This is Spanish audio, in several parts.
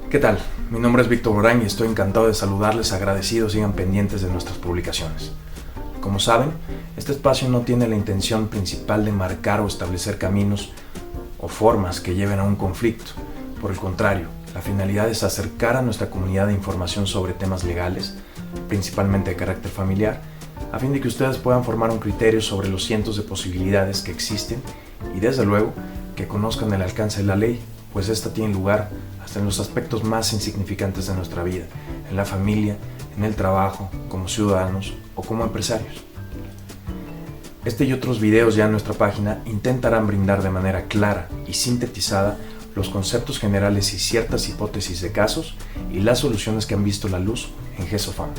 ¿Qué tal? Mi nombre es Víctor Orán y estoy encantado de saludarles, agradecidos, sigan pendientes de nuestras publicaciones. Como saben, este espacio no tiene la intención principal de marcar o establecer caminos o formas que lleven a un conflicto. Por el contrario, la finalidad es acercar a nuestra comunidad de información sobre temas legales, principalmente de carácter familiar, a fin de que ustedes puedan formar un criterio sobre los cientos de posibilidades que existen y desde luego que conozcan el alcance de la ley, pues esta tiene lugar hasta en los aspectos más insignificantes de nuestra vida, en la familia, en el trabajo, como ciudadanos o como empresarios. Este y otros videos ya en nuestra página intentarán brindar de manera clara y sintetizada los conceptos generales y ciertas hipótesis de casos y las soluciones que han visto la luz en GESOFAM.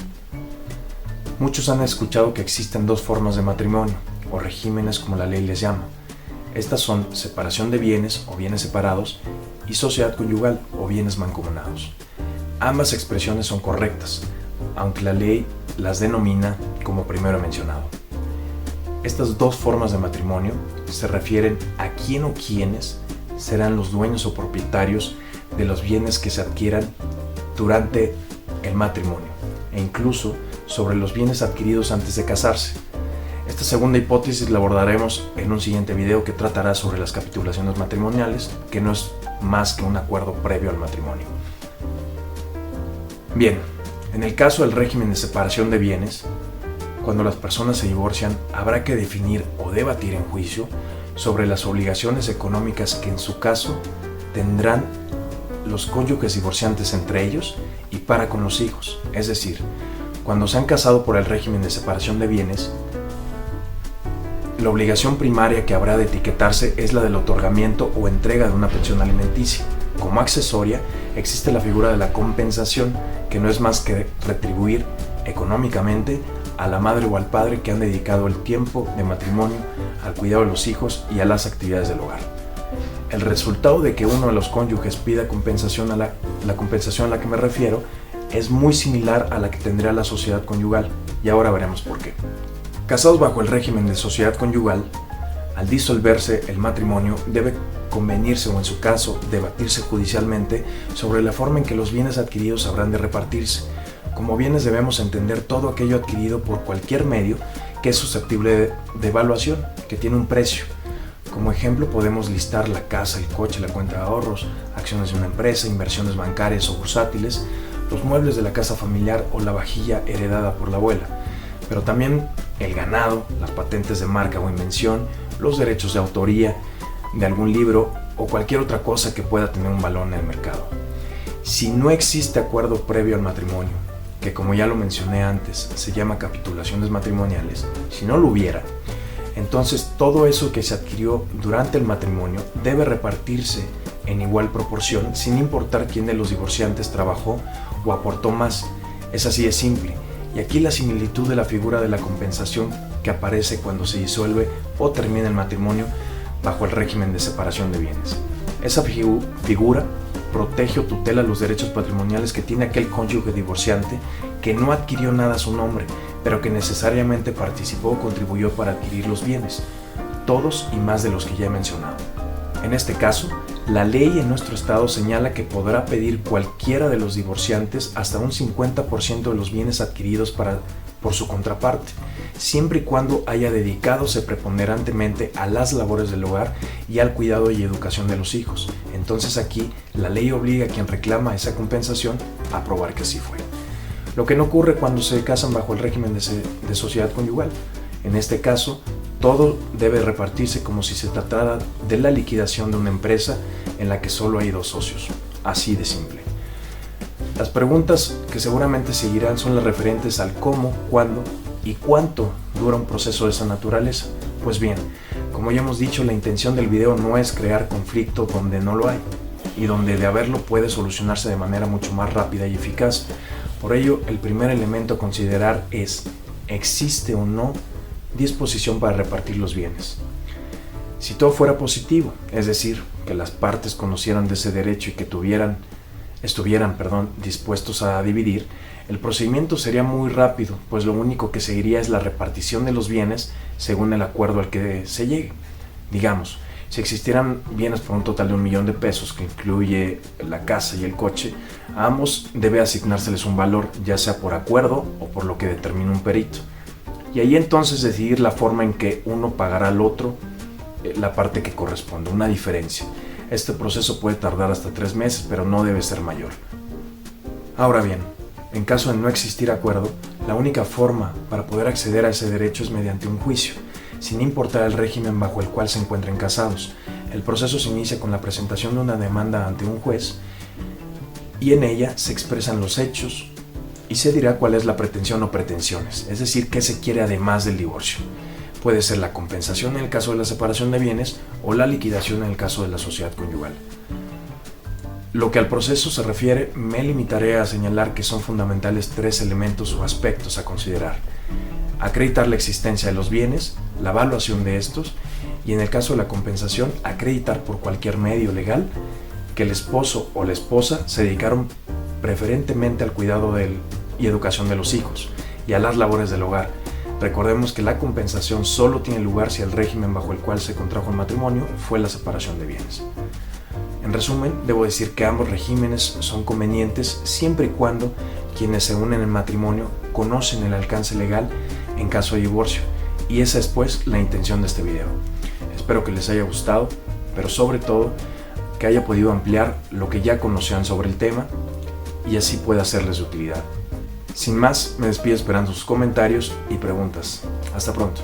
Muchos han escuchado que existen dos formas de matrimonio, o regímenes como la ley les llama. Estas son separación de bienes o bienes separados y sociedad conyugal o bienes mancomunados. Ambas expresiones son correctas, aunque la ley las denomina como primero mencionado. Estas dos formas de matrimonio se refieren a quién o quiénes serán los dueños o propietarios de los bienes que se adquieran durante el matrimonio e incluso sobre los bienes adquiridos antes de casarse. Esta segunda hipótesis la abordaremos en un siguiente video que tratará sobre las capitulaciones matrimoniales, que no es más que un acuerdo previo al matrimonio. Bien, en el caso del régimen de separación de bienes, cuando las personas se divorcian, habrá que definir o debatir en juicio sobre las obligaciones económicas que en su caso tendrán los cónyuges divorciantes entre ellos y para con los hijos. Es decir, cuando se han casado por el régimen de separación de bienes, la obligación primaria que habrá de etiquetarse es la del otorgamiento o entrega de una pensión alimenticia. Como accesoria, existe la figura de la compensación, que no es más que retribuir económicamente a la madre o al padre que han dedicado el tiempo de matrimonio al cuidado de los hijos y a las actividades del hogar. El resultado de que uno de los cónyuges pida compensación la compensación a la que me refiero es muy similar a la que tendría la sociedad conyugal, y ahora veremos por qué. Casados bajo el régimen de sociedad conyugal, al disolverse el matrimonio debe convenirse o en su caso debatirse judicialmente sobre la forma en que los bienes adquiridos habrán de repartirse. Como bienes debemos entender todo aquello adquirido por cualquier medio que es susceptible de evaluación, que tiene un precio. Como ejemplo podemos listar la casa, el coche, la cuenta de ahorros, acciones de una empresa, inversiones bancarias o bursátiles, los muebles de la casa familiar o la vajilla heredada por la abuela. Pero también el ganado, las patentes de marca o invención, los derechos de autoría de algún libro o cualquier otra cosa que pueda tener un valor en el mercado. Si no existe acuerdo previo al matrimonio, que como ya lo mencioné antes, se llama capitulaciones matrimoniales, si no lo hubiera, entonces todo eso que se adquirió durante el matrimonio debe repartirse en igual proporción, sin importar quién de los divorciantes trabajó o aportó más. Es así de simple. Y aquí la similitud de la figura de la compensación que aparece cuando se disuelve o termina el matrimonio bajo el régimen de separación de bienes. Esa figura protege o tutela los derechos patrimoniales que tiene aquel cónyuge divorciante que no adquirió nada a su nombre, pero que necesariamente participó o contribuyó para adquirir los bienes, todos y más de los que ya he mencionado. En este caso, la ley en nuestro estado señala que podrá pedir cualquiera de los divorciantes hasta un 50% de los bienes adquiridos por su contraparte, siempre y cuando haya dedicadose preponderantemente a las labores del hogar y al cuidado y educación de los hijos. Entonces aquí la ley obliga a quien reclama esa compensación a probar que así fue. Lo que no ocurre cuando se casan bajo el régimen de sociedad conyugal. En este caso, todo debe repartirse como si se tratara de la liquidación de una empresa en la que solo hay dos socios. Así de simple. Las preguntas que seguramente seguirán son las referentes al cómo, cuándo y cuánto dura un proceso de esa naturaleza. Pues bien, como ya hemos dicho, la intención del video no es crear conflicto donde no lo hay y donde de haberlo puede solucionarse de manera mucho más rápida y eficaz. Por ello, el primer elemento a considerar es: ¿existe o no disposición para repartir los bienes? Si todo fuera positivo, es decir, que las partes conocieran de ese derecho y que estuvieran dispuestos a dividir, el procedimiento sería muy rápido, pues lo único que seguiría es la repartición de los bienes según el acuerdo al que se llegue. Digamos Si existieran bienes por un total de 1.000.000 de pesos, que incluye la casa y el coche, a ambos debe asignárseles un valor, ya sea por acuerdo o por lo que determine un perito. Y ahí entonces decidir la forma en que uno pagará al otro la parte que corresponde, una diferencia. Este proceso puede tardar hasta 3 meses, pero no debe ser mayor. Ahora bien, en caso de no existir acuerdo, la única forma para poder acceder a ese derecho es mediante un juicio, sin importar el régimen bajo el cual se encuentren casados. El proceso se inicia con la presentación de una demanda ante un juez y en ella se expresan los hechos y se dirá cuál es la pretensión o pretensiones, es decir, qué se quiere además del divorcio. Puede ser la compensación en el caso de la separación de bienes o la liquidación en el caso de la sociedad conyugal. Lo que al proceso se refiere, me limitaré a señalar que son fundamentales 3 elementos o aspectos a considerar: acreditar la existencia de los bienes, la evaluación de estos y, en el caso de la compensación, acreditar por cualquier medio legal que el esposo o la esposa se dedicaron preferentemente al cuidado y educación de los hijos y a las labores del hogar. Recordemos que la compensación solo tiene lugar si el régimen bajo el cual se contrajo el matrimonio fue la separación de bienes. En resumen, debo decir que ambos regímenes son convenientes siempre y cuando quienes se unen en matrimonio conocen el alcance legal en caso de divorcio, y esa es pues la intención de este video. Espero que les haya gustado, pero sobre todo que haya podido ampliar lo que ya conocían sobre el tema y así pueda serles de utilidad. Sin más, me despido esperando sus comentarios y preguntas. Hasta pronto.